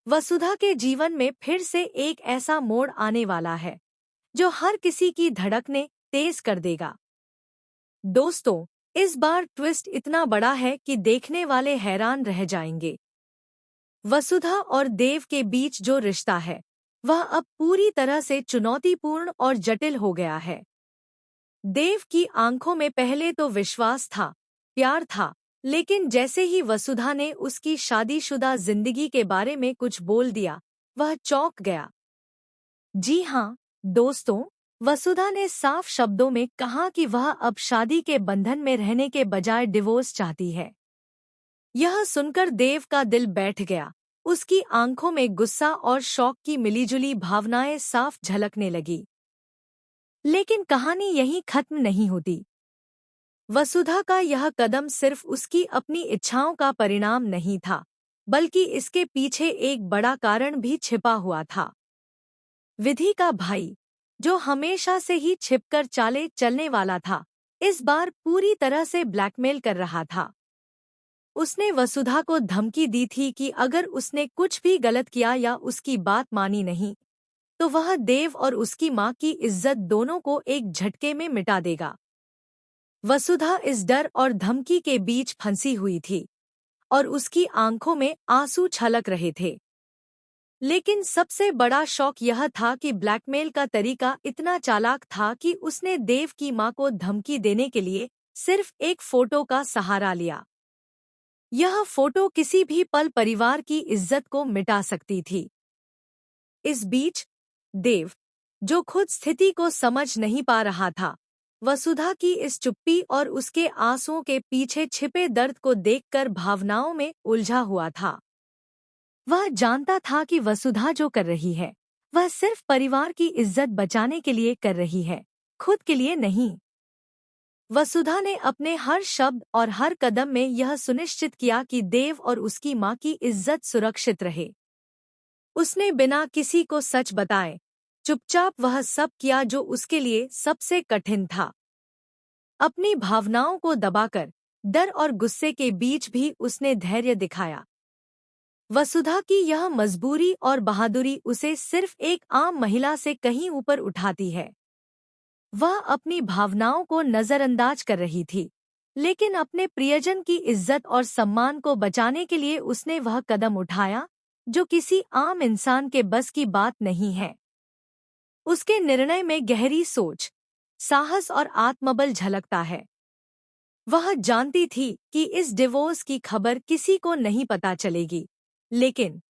वसुधा के जीवन में फिर से एक ऐसा मोड़ आने वाला है जो हर किसी की धड़कनें तेज कर देगा। दोस्तों, इस बार ट्विस्ट इतना बड़ा है कि देखने वाले हैरान रह जाएंगे। वसुधा और देव के बीच जो रिश्ता है वह अब पूरी तरह से चुनौतीपूर्ण और जटिल हो गया है। देव की आंखों में पहले तो विश्वास था, प्यार था, लेकिन जैसे ही वसुधा ने उसकी शादीशुदा जिंदगी के बारे में कुछ बोल दिया, वह चौंक गया। जी हाँ, दोस्तों, वसुधा ने साफ शब्दों में कहा कि वह अब शादी के बंधन में रहने के बजाय डिवोर्स चाहती है। यह सुनकर देव का दिल बैठ गया। उसकी आंखों में गुस्सा और शौक की मिलीजुली भावनाएं साफ झलकने लगी। लेकिन कहानी यहीं खत्म नहीं होती। वसुधा का यह कदम सिर्फ उसकी अपनी इच्छाओं का परिणाम नहीं था, बल्कि इसके पीछे एक बड़ा कारण भी छिपा हुआ था। विधि का भाई, जो हमेशा से ही छिपकर चाले चलने वाला था, इस बार पूरी तरह से ब्लैकमेल कर रहा था। उसने वसुधा को धमकी दी थी कि अगर उसने कुछ भी गलत किया या उसकी बात मानी नहीं, तो वह देव और उसकी मां की इज्जत दोनों को एक झटके में मिटा देगा। वसुधा इस डर और धमकी के बीच फंसी हुई थी और उसकी आंखों में आंसू छलक रहे थे। लेकिन सबसे बड़ा शौक यह था कि ब्लैकमेल का तरीका इतना चालाक था कि उसने देव की मां को धमकी देने के लिए सिर्फ एक फोटो का सहारा लिया। यह फोटो किसी भी पल परिवार की इज्जत को मिटा सकती थी। इस बीच देव, जो खुद स्थिति को समझ नहीं पा रहा था, वसुधा की इस चुप्पी और उसके आंसुओं के पीछे छिपे दर्द को देखकर भावनाओं में उलझा हुआ था। वह जानता था कि वसुधा जो कर रही है, वह सिर्फ परिवार की इज्जत बचाने के लिए कर रही है, खुद के लिए नहीं। वसुधा ने अपने हर शब्द और हर कदम में यह सुनिश्चित किया कि देव और उसकी मां की इज्जत सुरक्षित रहे। उसने बिना किसी को सच बताए चुपचाप वह सब किया जो उसके लिए सबसे कठिन था। अपनी भावनाओं को दबाकर, डर और गुस्से के बीच भी उसने धैर्य दिखाया। वसुधा की यह मजबूरी और बहादुरी उसे सिर्फ एक आम महिला से कहीं ऊपर उठाती है। वह अपनी भावनाओं को नजरअंदाज कर रही थी, लेकिन अपने प्रियजन की इज्जत और सम्मान को बचाने के लिए उसने वह कदम उठाया जो किसी आम इंसान के बस की बात नहीं है। उसके निर्णय में गहरी सोच, साहस और आत्मबल झलकता है। वह जानती थी कि इस डिवोर्स की खबर किसी को नहीं पता चलेगी, लेकिन